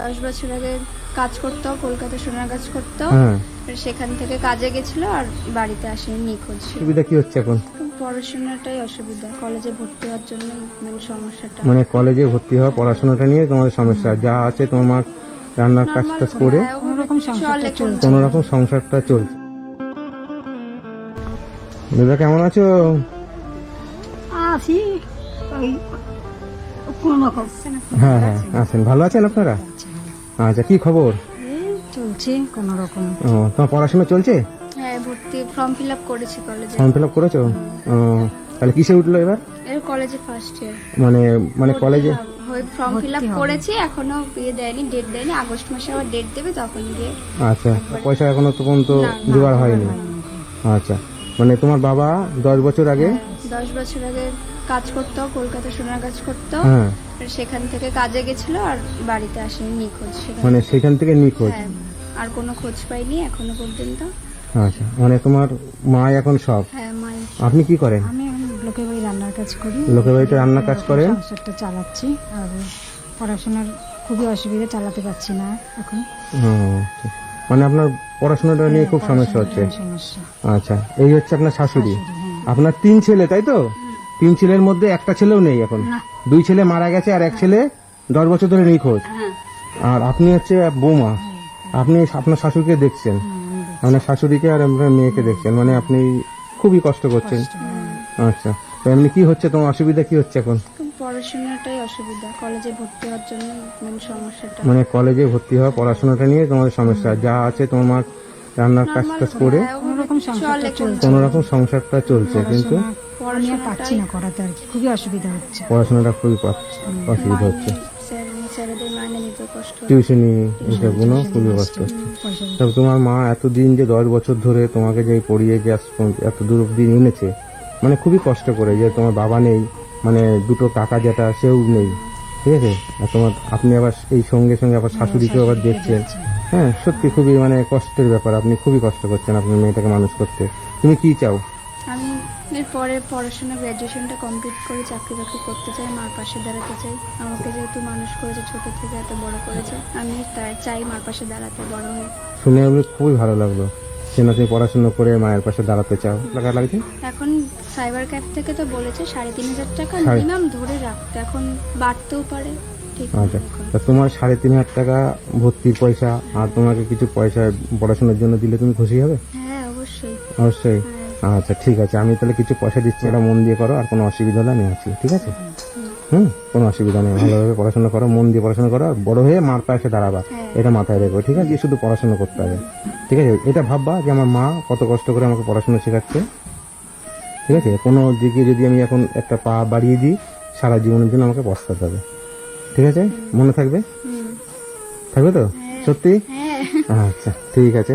10 বছর আগে কাজ করতো, কলকাতা সোনার কাজ করতো। সেখান থেকে কাজে গেছিল আর বাড়িতে আসেনি, নিখোঁজ। সুবিধা কি হচ্ছে এখন? পড়াশোনাটাই অসুবিধা, কলেজে ভর্তি হওয়ার জন্য সমস্যাটা। মানে কলেজে ভর্তি হওয়া, পড়াশোনাটা নিয়ে তোমাদের সমস্যা। যা আছে তোমার রান্নার কাজ টাজ করে কোনো রকম সংসারটা চলছে। দাদা কেমন আছো? আছি হ্যাঁ হ্যাঁ আছেন, ভালো আছেন আপনারা? আচ্ছা, কি খবর? চলছে কোন রকম। ও, তোমার পড়াশোনা চলছে? হ্যাঁ, ভর্তি ফর্ম ফিল আপ করেছি কলেজে। ফর্ম ফিল আপ করেছো? ও, তাহলে কিসে উঠলো এবার? এর কলেজে ফার্স্ট ইয়ার। মানে কলেজে ফর্ম ফিল আপ করেছি, এখনো বিয়ে দেয়নি, ডেট দেয়নি। আগস্ট মাসে আবার ডেট দেবে, তখন গিয়ে। আচ্ছা, পয়সা এখনো তো পর্যন্ত জোগাড় হয়নি। আচ্ছা, মানে তোমার বাবা 10 বছর আগে 10 বছর আগে কাজ করতো, কলকাতা সোনার কাজ করতো। সেখান থেকে কাজে গেছিল আর বাড়িতে আসেনি, নিখোঁজ। মানে সেখান থেকে নিখোঁজ। হ্যাঁ, আর কোনো খোঁজ পাইনি এখনো পর্যন্ত। আচ্ছা, মানে তোমার মা এখন সব? হ্যাঁ, মা। আপনি কি করেন? আমি এখন লোকের বাড়ি রান্নার কাজ করি। লোকের বাড়িতে রান্নার কাজ করেন? সংসারটা চালাচ্ছি। আর পড়াশোনার খুবই অসুবিধা, চালাতে পারছি না এখন। মানে আপনার পড়াশোনাটা নিয়ে খুব সমস্যা হচ্ছে? আচ্ছা, এই হচ্ছে আপনার শাশুড়ি। আপনার 3 ছেলে, তাই তো? 3 ছেলের মধ্যে একটা ছেলেও নেই এখন? 2 ছেলে মারা গেছে আর 1 ছেলে 10 বছর ধরে নিখোঁজ। আর আপনি হচ্ছে বৌমা, আপনি আপনার শাশুড়িকে দেখছেন, আপনার শাশুড়িকে আর আপনার মেয়েকে দেখছেন, মানে আপনি খুবই কষ্ট করছেন। আচ্ছা, তো এমনি কি হচ্ছে, তোমার অসুবিধা কি হচ্ছে এখন? পড়াশোনাটাই অসুবিধা, কলেজে ভর্তি হওয়ার জন্য সমস্যাটা। মানে কলেজে ভর্তি হওয়া, পড়াশোনাটা নিয়ে তোমাদের সমস্যা। যা আছে তোমার রান্নার কাজ টাজ করে কোনো রকম সংসারটা চলছে, কিন্তু পড়াশোনা পাচ্ছি না করাতে, আর কি খুবই অসুবিধা হচ্ছে। পড়াশোনাটা খুবই অসুবিধা হচ্ছে। কষ্ট, টিউশনি এসবগুলো খুবই কষ্ট হচ্ছে। তবে তোমার মা এতদিন যে 10 বছর ধরে তোমাকে যে পড়িয়ে যে এত দূর অব্দি এনেছে, মানে খুবই কষ্ট করে। যে তোমার বাবা নেই, মানে দুটো কাকা যেটা সেও নেই, ঠিক আছে? আর তোমার আপনি আবার এই সঙ্গে সঙ্গে আবার শাশুড়িকেও আবার দেখছেন। হ্যাঁ, সত্যি খুবই মানে কষ্টের ব্যাপার। আপনি খুবই কষ্ট করছেন আপনার মেয়েটাকে মানুষ করতে। তুমি কি চাও? আমি এরপরে পড়াশোনা গ্র্যাজুয়েশনটা কমপ্লিট করে চাকরি বাকরি করতে চাই, মার পাশে দাঁড়াতে চাই। আমাকে যেহেতু মানুষ করেছে, ছোট থেকে এত বড় করেছে, আমি তাই চাই মার পাশে দাঁড়াতে, বড় হয়ে। শুনে আমি খুবই ভালো লাগলো যে না, তুমি পড়াশোনা করে মায়ের পাশে দাঁড়াতে চাও। লাগছে এখন সাইবার ক্যাফ থেকে তো বলেছে 3,500 টাকা মিনিমাম ধরে রাখতে, এখন বাড়তেও পারে। আচ্ছা, তা তোমার 3,500 টাকা ভর্তির পয়সা আর তোমাকে কিছু পয়সা পড়াশোনার জন্য দিলে তুমি খুশি হবে? হ্যাঁ, অবশ্যই অবশ্যই। আচ্ছা, ঠিক আছে, আমি তাহলে কিছু পয়সা দিচ্ছি, এটা মন দিয়ে করো। আর কোনো অসুবিধা হলে আমি আছি, ঠিক আছে? কোনো অসুবিধা নেই। ভালোভাবে পড়াশোনা করো, মন দিয়ে পড়াশোনা করো, আর বড় হয়ে মার পাশে দাঁড়াবা, এটা মাথায় রেখো, ঠিক আছে? শুধু পড়াশোনা করতে হবে, ঠিক আছে? এটা ভাববা যে আমার মা কত কষ্ট করে আমাকে পড়াশোনা শেখাচ্ছে, ঠিক আছে? কোনো দিকে যদি আমি এখন একটা পা বাড়িয়ে দিই, সারা জীবনের জন্য আমাকে পস্তাতে হবে, ঠিক আছে? মনে থাকবে? থাকবে তো? সত্যি? আচ্ছা, ঠিক আছে।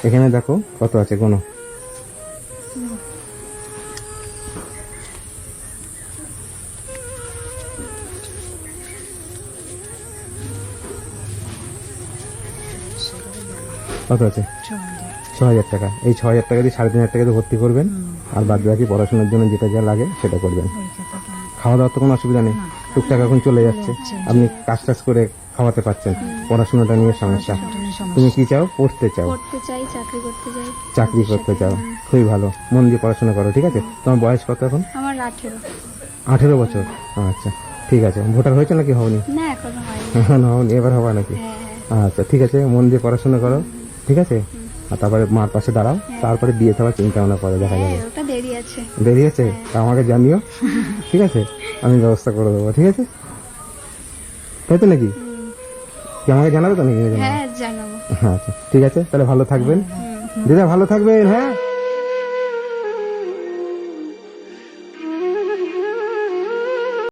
এখানে দেখো কত আছে, কোনো কত আছে? 6,000 টাকা। এই 6,000 টাকা দিয়ে 3,500 টাকা দিয়ে ভর্তি করবেন, আর বাদ বাকি পড়াশোনার জন্য যেটা যা লাগে সেটা করবেন। খাওয়া দাওয়ার তো কোনো অসুবিধা নেই, টুকটাক এখন চলে যাচ্ছে, আপনি কাজ টাজ করে খাওয়াতে পারছেন। পড়াশোনাটা নিয়ে সমস্যা। তুমি কি চাও? পড়তে চাও? চাকরি করতে চাও, খুবই ভালো। মন দিয়ে পড়াশোনা করো, ঠিক আছে? তোমার বয়স কত এখন? আমার 18 বছর। আচ্ছা, ঠিক আছে। ভোটার হয়েছে নাকি হওনি? না, এখনো হয়নি। এবার হবা নাকি? আচ্ছা, ঠিক আছে, মন দিয়ে পড়াশোনা করো, ঠিক আছে? আর তারপরে মার পাশে দাঁড়াও, তারপরে বিয়ে থাকার চিন্তা ভাবনা করে দেখা যাবে। দেরি আছে তা আমাকে জানিও, ঠিক আছে? আমি ব্যবস্থা করে দেবো, ঠিক আছে? তাই তো নাকি? কি আমাকে জানাবে তো নাকি? হ্যাঁ, জানাবো। আচ্ছা, ঠিক আছে, তাহলে ভালো থাকবেন দিদা, ভালো থাকবেন। হ্যাঁ।